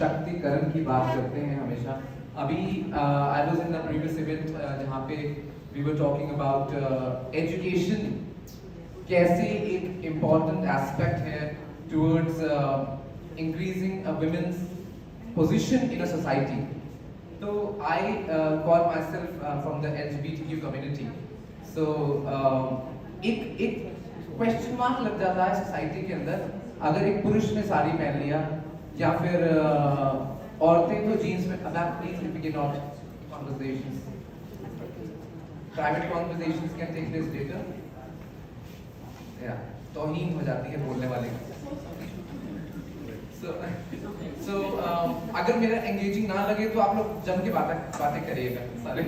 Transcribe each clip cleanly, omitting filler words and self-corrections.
सशक्तिकरण की बात करते हैं हमेशा। अभी I was in the previous event जहाँ पे we were talking about education कैसे एक इम्पॉर्टेंट एस्पेक्ट है towards increasing a women's position in a society. तो I call myself from the LGBTQ community. So एक क्वेश्चन मार्क लग जाता है सोसाइटी के अंदर अगर एक पुरुष ने साड़ी पहन लिया या फिर औरतें तो जीन्स में। Please begin out conversations, private conversations can take place later. या तौहीन हो जाती है बोलने वाले की। So, अगर मेरा एंगेजिंग ना लगे तो आप लोग जम के बातें करिएगा सारे।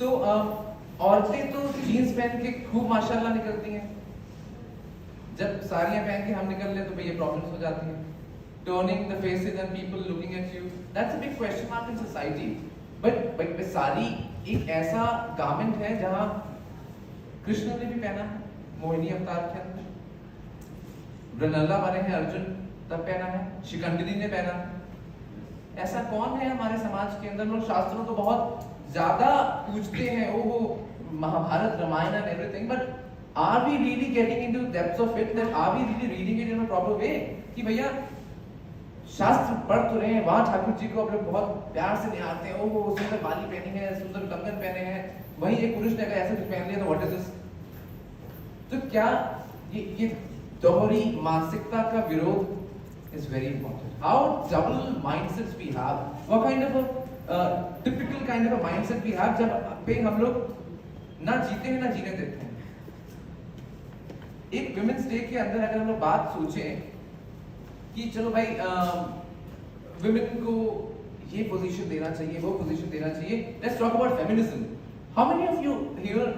So, औरतें तो जीन्स पहन के खूब माशाल्लाह निकलती हैं। जब साड़ियां पहन के हम निकल ले तो भैया प्रॉब्लम्स हो जाती हैं। Turning the faces and people looking at you, that's a big question mark in society. But sari एक ऐसा गारमेंट है जहां कृष्ण ने भी पहना, मोहिनी अवतार के अंदर रनल्ला बने हैं, अर्जुन तब पहना है, शिखंडिनी ने पहना। ऐसा कौन है हमारे समाज के अंदर? लोग शास्त्रों को बहुत ज्यादा पूछते हैं, वो Mahabharata, Ramayana and everything, but are we really getting into depths of it? That are we really reading it in a proper way? कि भैया शास्त्र पढ़ तो रहे हैं, वहां ठाकुर जी को आप लोग बहुत प्यार से निहारते हैं, वो सुंदर बाली पहनी है, सुंदर कंगन पहने हैं, वहीं एक पुरुष ने अगर ऐसा कुछ पहन लिया तो व्हाट इज दिस? तो क्या ये दोहरी मानसिकता का विरोध is very important. How double mindsets we have, what kind of a typical kind of a mindset we have जब पे हम लोग ना जीते हैं ना जीने देते हैं। एक विमेंस डे के अंदर अगर हम लोग बात सोचें कि चलो भाई विमेन को ये पोजीशन देना चाहिए, वो पोजीशन देना चाहिए, let's talk about feminism. How many of you here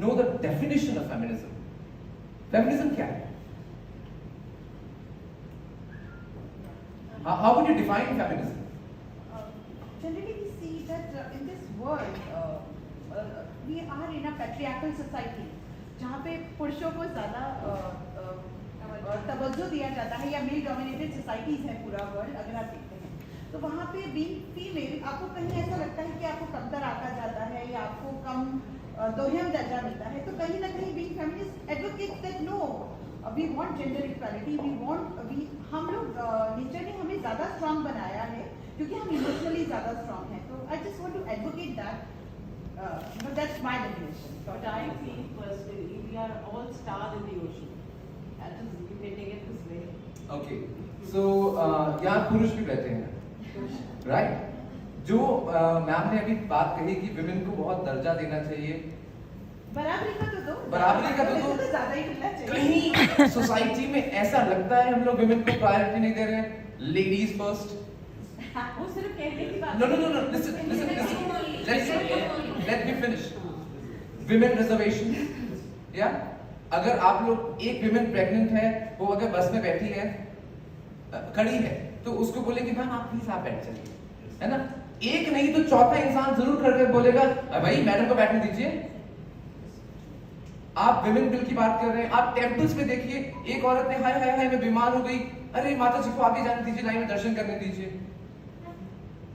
know the definition of feminism? Feminism क्या है? How would you define feminism? Generally, we see that in this world, we are in a patriarchal society, जहाँ पे पुरुषों को ज़्यादा तवज्जो दिया जाता है, या मेल डोमिनेटेड सोसाइटीज है पूरा वर्ल्ड अगर आप देखते हैं। तो वहाँ पे बीइंग फीमेल आपको कहीं ऐसा लगता है कि आपको कमतर आका जाता है या आपको कम दोहरा दर्जा मिलता है। तो कहीं ना कहीं being feminist advocate that no, we want gender equality, हम लोग नेचर ने हमें ज़्यादा स्ट्रांग बनाया है क्योंकि हम इमोशनली ज़्यादा स्ट्रांग हैं। तो I just want to advocate that, but that's my definition. But I feel personally we are all stars in the ocean. That is, you can take it this way. Okay, so यहाँ पुरुष भी बैठे हैं, right? जो ma'am ने अभी बात कही कि विमेन को बहुत दर्जा देना चाहिए, बराबरी का तो दो, बराबरी का तो दो, ज़्यादा ही मिलना चाहिए। कहीं सोसाइटी में ऐसा लगता है हम लोग विमेन को प्रायोरिटी नहीं दे रहे हैं, लेडीज फर्स्ट। वो सिर्फ कहने की बात No, listen, let me finish. Women reservation, yeah? अगर आप लोग एक विमेन प्रेग्नेंट है, वो अगर बस में बैठी है, खड़ी है, तो उसको बोलेंगे मैम आप प्लीज आप बैठ जाइए, है ना? एक नहीं तो चौथा इंसान जरूर करके बोलेगा भाई मैडम को बैठने दीजिए। आप विमेन बिल की बात कर रहे हैं, आप टेम्पल्स में देखिए, एक औरत ने हाय हाय हाय मैं बीमार हो गई, अरे माता जी को आगे जाने दीजिए, लाइन में दर्शन करने दीजिए।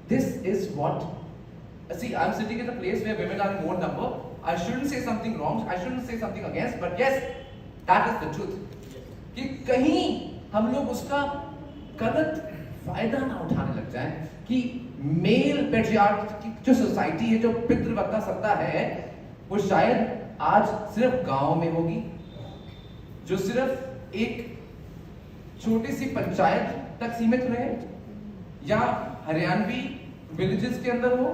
This is what, see, I'm sitting at a place where women are in more number. I shouldn't say something wrong, I shouldn't say something against, but yes, that is the truth. कि कहीं हम लोग उसका गलत फायदा ना उठाने लग जाएं कि मेल पेट्रियार्क की जो सोसाइटी है, जो पितृवत्ता सत्ता है, वो शायद आज सिर्फ गांव में होगी, जो सिर्फ एक छोटी सी पंचायत तक सीमित रहे, या हरियाणवी विलेजेस के अंदर हो,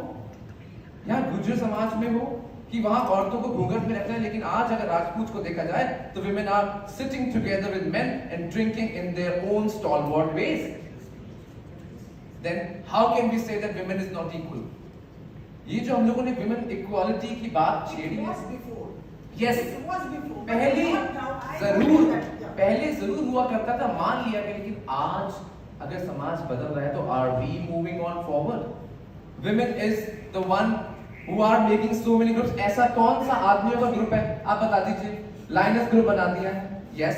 या गुर्जर समाज में हो कि वहां औरतों को घूंघट में रखना है। लेकिन आज अगर राजपूत को देखा जाए तो women are sitting together with men and drinking in their own stalwart ways. Then how can we say that women is not equal? ये जो हम लोगों ने women equality की बात छेड़ी है, yes, पहले जरूर हुआ करता था, मान लिया गया, लेकिन आज अगर समाज बदल रहा है तो are we moving on forward? Women is the one who are making so many groups. ऐसा कौन सा आदमियों का ग्रुप है आप बता दीजिए? लाइनस ग्रुप बना दिया है, yes,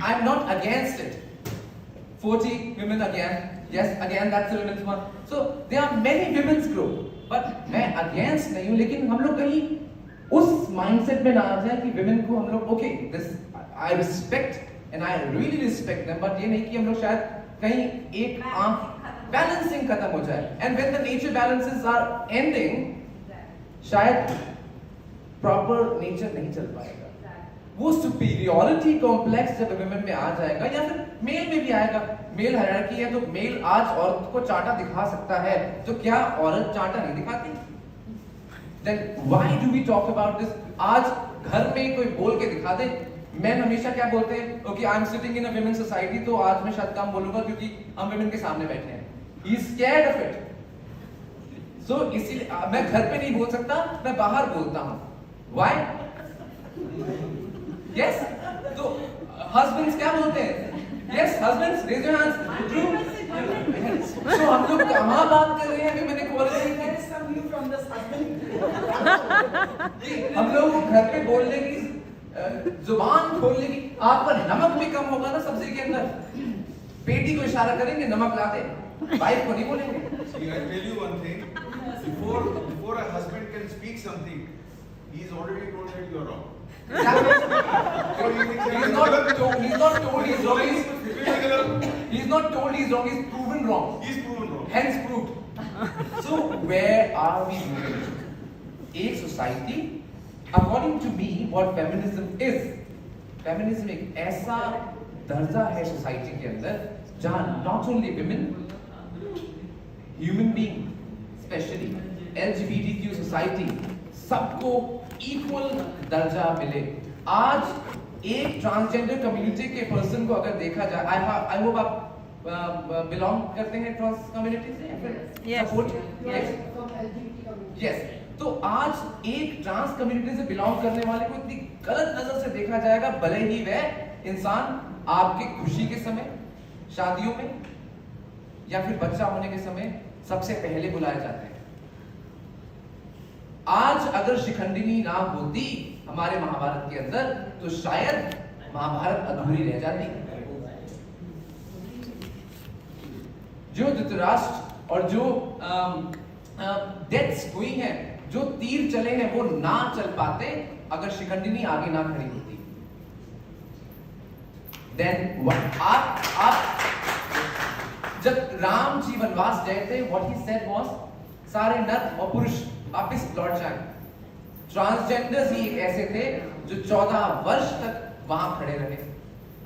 I'm not against it. 40 women again, Yes, again that's the women's one. So there are many women's group, but मैं against नहीं हूँ, लेकिन हम लोग कहीं उस mindset में ना आ जाए कि women को हम लोग okay, this I respect and I really respect them, but ये नहीं कि हम लोग शायद कहीं एक balancing खत्म हो जाए. And when the nature balances are ending, शायद proper nature नहीं चल पाएगा. वो सुपीरियरिटी कॉम्प्लेक्स जब विमेन में आ जाएगा या फिर मेल में भी आएगा. मेल हायरार्की है तो मेल आज औरत को चाटा दिखा सकता है, तो क्या औरत चाटा नहीं दिखाती? Then why do we talk about this? आज घर में कोई बोल के दिखा दे. मैन हमेशा क्या बोलते हैं, okay I am sitting in a women society, तो आज मैं शायद कम बोलूंगा क्योंकि हम विमेन के सामने बैठे हैं. He is scared of it. So इसीलिए मैं घर पे नहीं बोल सकता, मैं बाहर बोलता हूं. व्हाई? Yes? तो husbands क्या बोलते हैं? Yes, husbands, raise your hands. True. So हम लोग कहाँ बात कर रहे हैं women equality की? हम लोग घर पे बोलने की जुबान खोलने की, आप पर नमक भी कम होगा ना सब्जी के अंदर, बेटी को इशारा करेंगे नमक लाते, वाइफ को नहीं बोलेंगे. See, I tell you one thing. Before a husband can speak something, he's already told that you are wrong. He's not told he's wrong. He's not told he's wrong. He's proven wrong. He's proven wrong. Hence proved. So where are we moving? एक society, according to me, what feminism is. Feminism एक ऐसा दर्जा है society के अंदर जहाँ not only women, human being, especially LGBTQ society, सबको equal दर्जा मिले. आज एक ट्रांसजेंडर कम्युनिटी के पर्सन को अगर देखा जाए, आई होप आप बिलोंग करते हैं ट्रांस कम्युनिटी से या फिर सपोर्ट? यस. तो आज एक ट्रांस कम्युनिटी से बिलोंग करने वाले को इतनी गलत नजर से देखा जाएगा, भले ही वह इंसान आपके खुशी के समय, शादियों में या फिर बच्चा होने के समय सबसे पहले बुलाए जाते हैं. आज अगर शिखंडिनी ना होती हमारे महाभारत के अंदर, तो शायद महाभारत अधूरी रह जाती. जो धृतराष्ट्र और जो डेथ्स हुई हैं, जो तीर चले हैं, वो ना चल पाते अगर शिखंडिनी आगे ना खड़ी होती. देन आप जब राम जी वनवास गए थे, व्हाट ही सेड वाज, सारे नर और पुरुष वापिस लौट जाएं. ट्रांसजेंडर्स ही एक ऐसे थे जो 14 वर्ष तक वहां खड़े रहे.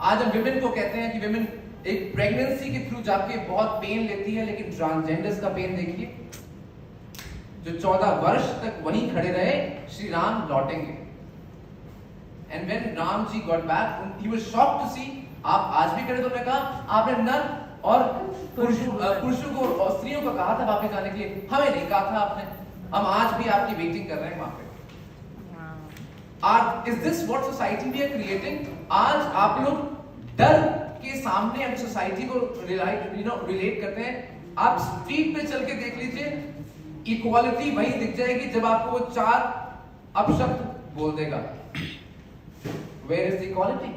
आज हम विमेन को कहते हैं कि विमेन एक प्रेगनेंसी के थ्रू जाके बहुत पेन लेती है, लेकिन ट्रांसजेंडर्स का पेन देखिए, जो 14 वर्ष तक वहीं खड़े रहे. श्री राम लौटेंगे. And when Ram ji got back, he was shocked to see. आप आज भी खड़े, तो उन्होंने कहा आपने नर और पुरुषों को और स्त्रियों को कहा था वापस आने के लिए, हमें नहीं कहा था आपने. हम आज भी आपकी वेटिंग कर रहे हैं वहां पे. Is this what society we are creating? आज आप लोग डर के सामने हम सोसाइटी को रिलेट करते हैं. आप स्ट्रीट पे चल के देख लीजिए, इक्वालिटी वही दिख जाएगी जब आपको वो 4 अपशब्द बोल देगा. Where is the equality?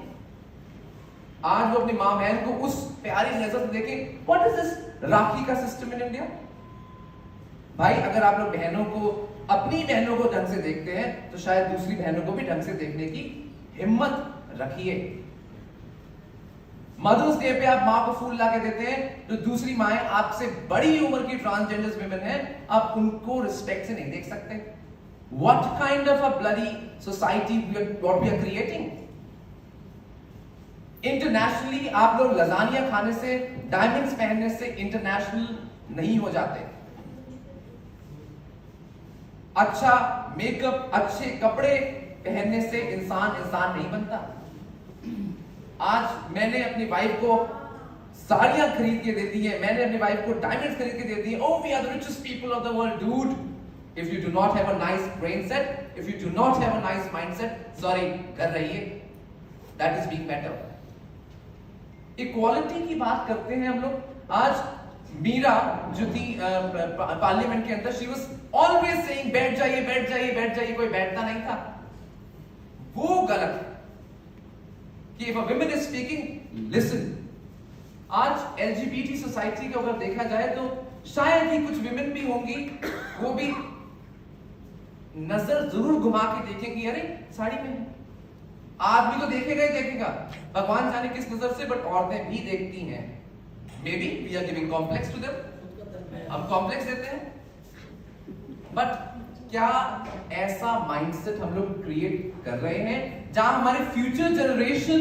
आज वो अपनी माँ बहन को उस प्यारी नजर से देखें. What is this राखी का सिस्टम इन इंडिया? भाई अगर आप लोग बहनों को, अपनी बहनों को ढंग से देखते हैं, तो शायद दूसरी बहनों को भी ढंग से देखने की हिम्मत रखिए. मदर्स डे पे आप माँ को फूल ला के देते हैं, तो दूसरी माएं आपसे बड़ी उम्र की ट्रांसजेंडर्स विमेन हैं, आप उनको रिस्पेक्ट से नहीं देख सकते. What kind of a bloody society what we are creating? Internationally आप लोग लजानिया खाने से, डायमंड्स पहनने से इंटरनेशनल नहीं हो जाते. अच्छा मेकअप, अच्छे कपड़े पहनने से इंसान नहीं बनता. आज मैंने अपनी वाइफ को साड़ियां खरीद के दे दी है, मैंने अपनी वाइफ को डायमंड्स खरीद के दे दिए. Oh, we are the richest people of the world, dude. If you do not have a nice brain set, if you do not have a nice mindset, sorry, कर रही है. That is being better. Equality की बात करते हैं हम लोग. आज मीरा जो थी पार्लियामेंट के अंदर, शी वाज ऑलवेज सेइंग बैठ जाइए बैठ जाइए बैठ जाइए, कोई बैठता नहीं था. वो गलत है कि if a woman is speaking, listen. आज LGBT सोसाइटी को अगर देखा जाए तो शायद ही कुछ विमेन भी होंगी, वो भी नजर जरूर घुमा के देखेंगी, अरे साड़ी में है। आदमी तो देखेगा ही देखेगा, भगवान जाने किस नजर से, बट औरतें भी देखती हैं। Maybe we are giving complex to them, हम कॉम्प्लेक्स देते हैं। बट क्या ऐसा माइंडसेट हम लोग क्रिएट कर रहे हैं जहां हमारे future generation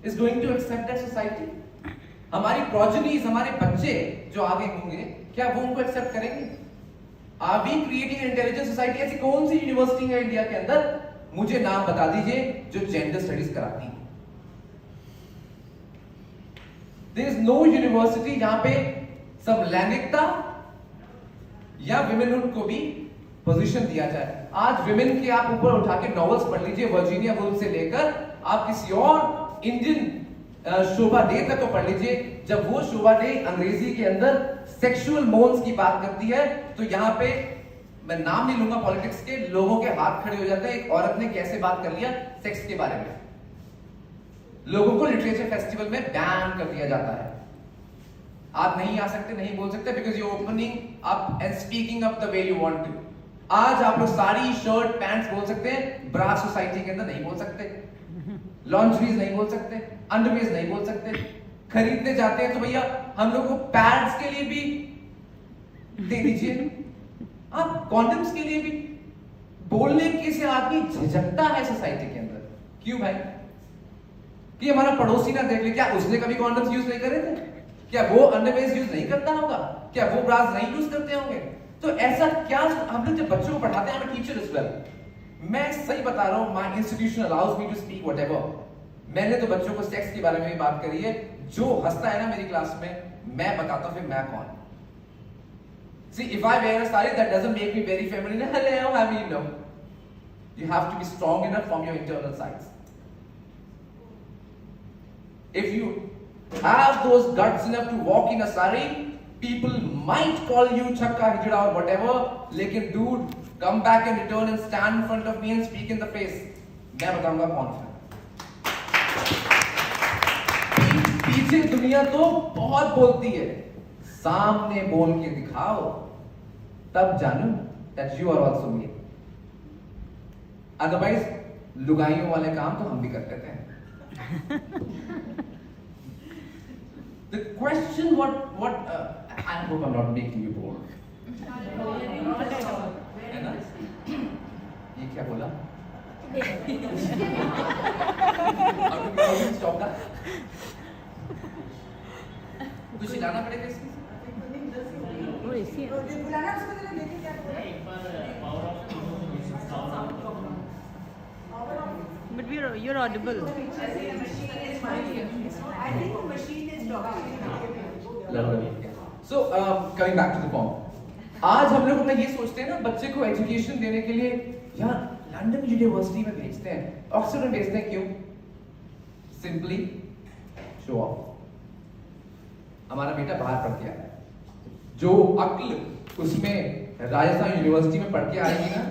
is going to accept that society? हमारी प्रोजेनीज, हमारे बच्चे जो आगे होंगे, क्या वो उनको एक्सेप्ट करेंगे? Are we creating intelligent society? ऐसी कौन सी यूनिवर्सिटी है इंडिया के अंदर, मुझे नाम बता दीजिए, जो जेंडर स्टडीज कराती है? देयर इज नो यूनिवर्सिटी जहां पे समलैंगिकता या विमेनहुड को भी पोजीशन दिया जाए। आज विमेन के आप ऊपर उठा के नॉवेल्स पढ़ लीजिए, वर्जीनिया वुल्फ से लेकर आप किसी और इंडियन शोभा डे तक को पढ़ लीजिए। जब वो शोभा डे अंग्रेजी के अंदर सेक्सुअल मोन्स की बात करती है, तो यहाँ पे मैं नाम नहीं लूंगा पॉलिटिक्स के, लोगों के हाथ खड़े हो जाते हैं। एक औरत ने कैसे बात कर लिया सेक्स के बारे में, लोगों को लिटरेचर फेस्टिवल में बैन कर दिया जाता है। आप नहीं आ सकते, नहीं बोल सकते, because you opening up and speaking up the way you want to. आज आप लोग साड़ी, शर्ट, पैंट्स बोल सकते हैं, ब्रा सोसाइटी के अंदर नहीं बोल सकते, लॉन्जरीज नहीं बोल सकते, अंडरवेयर्स नहीं बोल सकते। खरीदने जाते हैं तो भैया हम लोग को पैड्स के लिए भी दे दीजिए, आप कॉन्डम्स के लिए भी। बोलने के से आदमी झिझकता है सोसाइटी के अंदर। क्यों भाई? कि हमारा पड़ोसी ना देख ले, क्या उसने कभी कॉन्डम्स यूज नहीं करे थे? क्या वो अंडरवेयर्स यूज नहीं करता होगा? क्या वो ब्रास नहीं यूज करते होंगे? तो ऐसा क्या हम लोग जब बच्चों को पढ़ाते हैं, टीचर इज वेल, मैं सही बता रहा हूं, my institution allows me to speak whatever. मैंने तो बच्चों को सेक्स के बारे में भी बात करी है। जो हंसता है ना मेरी क्लास में, मैं बताता हूं फिर मैं कौन। See, if I wear a sari, that doesn't make me very feminine. Hello, how do you know? You have to be strong enough from your internal sides. If you have those guts enough to walk in a sari, people might call you chakka, hijra or whatever. लेकिन dude, come back and return and stand in front of me and speak in the face. मैं बताऊंगा कौन है। पीछे दुनिया तो बहुत बोलती है, सामने बोल के दिखाओ, तब जानू that you are also me. Otherwise लुगाइयों वाले काम तो हम भी करते थे। The question I hope I'm not making you bored. है ना? ये क्या बोला? Stop that. कुछ हिलाना पड़ेगा इसमें? बुलाना उसको जरा देखिए क्या बोल रहा है। But you're audible. I think the machine is talking. So coming back to the form, आज हम लोग अपना ये सोचते हैं ना, बच्चे को एजुकेशन देने के लिए यार लंदन यूनिवर्सिटी में भेजते हैं, ऑक्सफोर्ड में भेजते हैं। क्यों? Simply show off. हमारा बेटा बाहर पढ़ के आया है, जो अक्ल उसमें राजस्थान यूनिवर्सिटी में पढ़ के आएगी ना,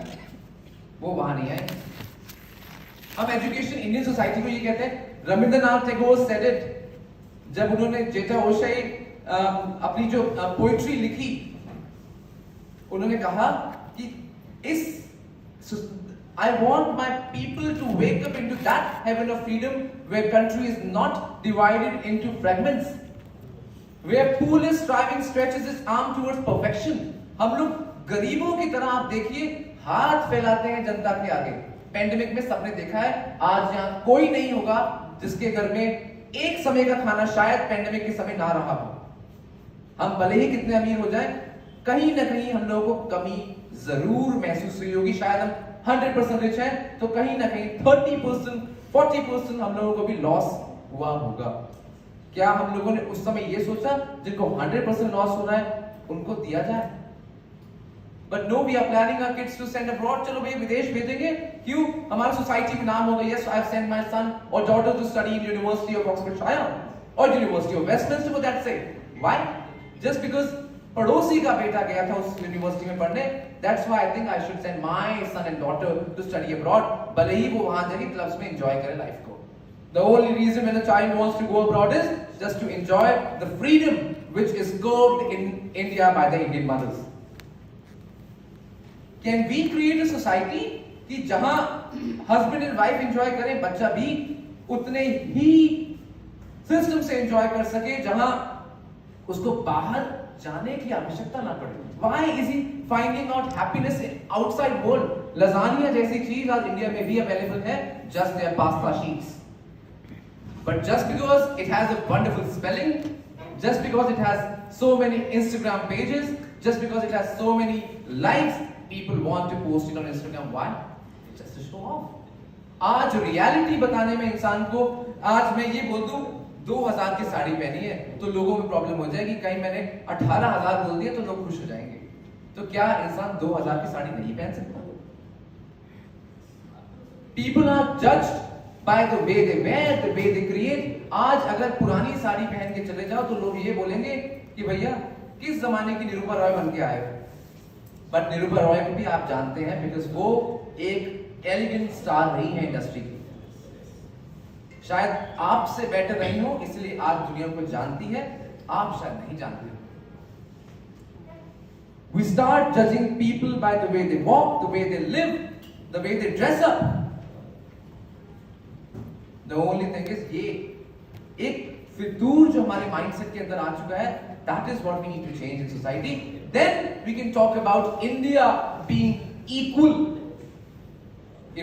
वो वहां नहीं आएगी। हम एजुकेशन इंडियन सोसाइटी को ये कहते हैं, रविंद्रनाथ टैगोर सेड इट, जब उन्होंने जेठा ओशाई अपनी जो पोएट्री लिखी, उन्होंने कहा कि I want my people to wake up into that heaven of freedom where country is not divided into fragments, where poorest striving stretches its arm towards perfection. हम लोग गरीबों की तरह, आप देखिए, हाथ फैलाते हैं जनता के आगे। पेंडेमिक में सबने देखा है, आज यहाँ कोई नहीं होगा जिसके घर में एक समय का खाना शायद पेंडेमिक के समय ना रहा हो। हम भले ही कितने अमीर हो जाएं, कहीं ना कहीं हम लोगों को कमी जरूर महसूस हुई होगी। शायद हम 100% रिच हैं, तो कहीं ना कहीं 30%, 40% हम लोगों को भी लॉस हुआ होगा। क्या हम लोगों ने उस समय ये सोचा जिनको 100% लॉस होना है उनको दिया जाए? But no, we are planning our kids to send abroad. चलो भैया विदेश भेजेंगे, क्यों? हमारी सोसाइटी में नाम होगा, yes, I have sent my son or daughter to study in University of Oxfordshire or University of Westminster for that sake. Why? Just because पड़ोसी का बेटा गया था उस यूनिवर्सिटी में पढ़ने, that's why I think I should send my son and daughter to study abroad. भले ही वो वहां जाके क्लब्स में एंजॉय करे लाइफ को। The only reason when a child wants to go abroad is just to enjoy the freedom which is curbed in India by the Indian mothers. Can we create a society कि जहां husband and wife enjoy करें, बच्चा भी उतने ही system से enjoy कर सके जहां उसको बाहर जाने की आवश्यकता ना पड़े? Why is he finding out happiness in outside world? Lasagne जैसी चीज आज इंडिया में भी अवेलेबल है, just their pasta sheets. But just because it has a wonderful spelling, just because it has so many Instagram pages, just because it has so many likes, people want to post it on Instagram. Why? Just to show off. आज reality बताने में इंसान को, आज मैं ये बोल दूं 2000 की साड़ी पहनी है तो लोगों में प्रॉब्लम हो जाएगी, कहीं मैंने 18,000 बोल दिया तो लोग खुश हो जाएंगे। तो क्या इंसान 2000 की साड़ी नहीं पहन सकता? People are judged by the way they wear, the way they create. आज अगर पुरानी साड़ी पहन के चले जाओ तो लोग ये बोलेंगे कि भैया किस जमाने की निरूपा रॉय बन के आए हो। बट निरूपा रॉय को भी आप जानते हैं बिकॉज वो एक एलिगेंट स्टार रही है इंडस्ट्री की। शायद आपसे बेटर रही हो इसलिए आज दुनिया को जानती है, आप शायद नहीं जानते। We start judging people by the way they walk, the way they live, the way they dress up. The only thing is ये एक फितूर जो हमारे माइंडसेट के अंदर आ चुका है, that is what we need to change in society. Then we can talk about India being equal.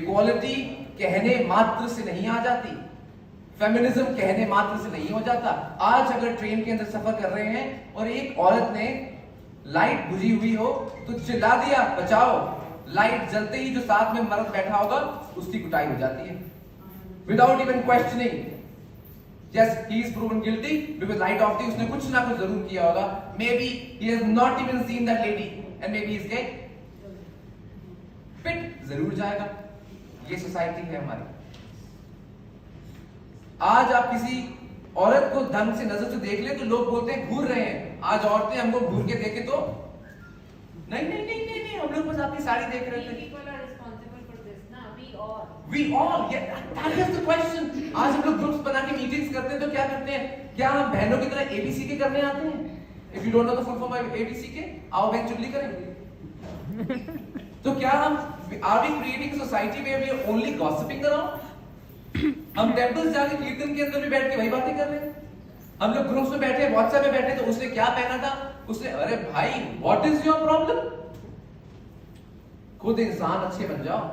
Equality कहने मात्र से नहीं आ जाती, फेमिनिज्म कहने मात्र से नहीं हो जाता। आज अगर ट्रेन के अंदर सफर कर रहे हैं और एक औरत ने लाइट बुझी हुई हो तो चिल्ला दिया बचाओ, लाइट जलते ही जो साथ में मर्द बैठा होगा उसकी कुटाई हो जाती है without even questioning. Yes, he is proven guilty because light off थी, उसने कुछ ना कुछ जरूर किया होगा। Maybe he has not even seen that lady and maybe he is gay. पिट जरूर जाएगा। ये सोसाइटी है हमारी। आज आप किसी औरत को ढंग से नजर से देख ले तो लोग बोलते हैं घूर रहे हैं। आज औरतें हमको घूर के देखे तो नहीं नहीं नहीं नहीं नहीं, हम लोग बस आपकी साड़ी देख रहे थे। We all, yeah, that is the question. आज हम लोग ग्रुप्स बना के मीटिंग्स करते हैं तो क्या करते हैं? क्या हम बहनों की तरह ABC के करने आते हैं? If you don't know the full form of ABC के, आओ बहन चुगली करेंगे। तो क्या हम are we creating a society where we are only gossiping around? हम टेंपल्स जाके कीर्तन के अंदर भी बैठ के वही बातें कर रहे हैं। हम लोग ग्रुप्स में बैठे, व्हाट्सएप में बैठे तो उसने क्या पहना था, उसने अरे भाई व्हाट इज योर प्रॉब्लम? खुद इंसान अच्छे बन जाओ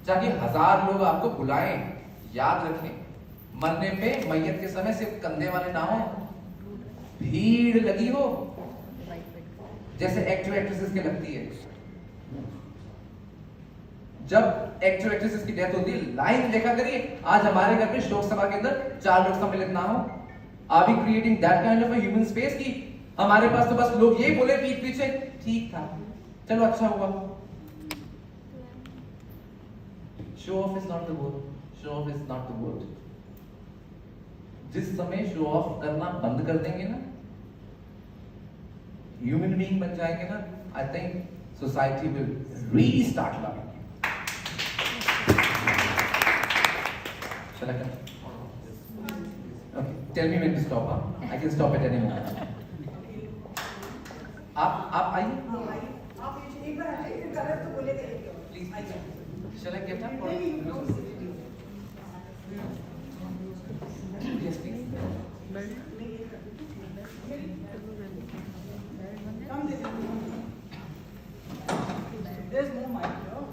ताकि 1000 लोग आपको बुलाएं। याद रखें, मरने पे मैयत के समय सिर्फ कंधे वाले ना हो, भीड़ लगी हो जैसे एक्टर एक्ट्रेसेस की लगती है। जब एक्टर एक्ट्रेसेस की डेथ होती है लाइन देखा करिए। आज हमारे घर पे शोक सभा के अंदर 4 लोग सम्मिलित ना हो। Are we creating that kind of a human space कि हमारे पास तो बस लोग ये बोले पीठ पीछे ठीक था, चलो अच्छा हुआ। Show off is not the word, show off is not the word. जिस समय शो ऑफ करना बंद कर देंगे ना, ह्यूमन बीइंग बन जाएंगे ना, I think society will really start loving. Shall I come? Okay, tell me when to stop. Huh? I can stop at any moment. आप आइए। आप एक बार आइए, गलत तो बोलेंगे। Please. Shall I get up? Yes, please. Come, there's more mic here.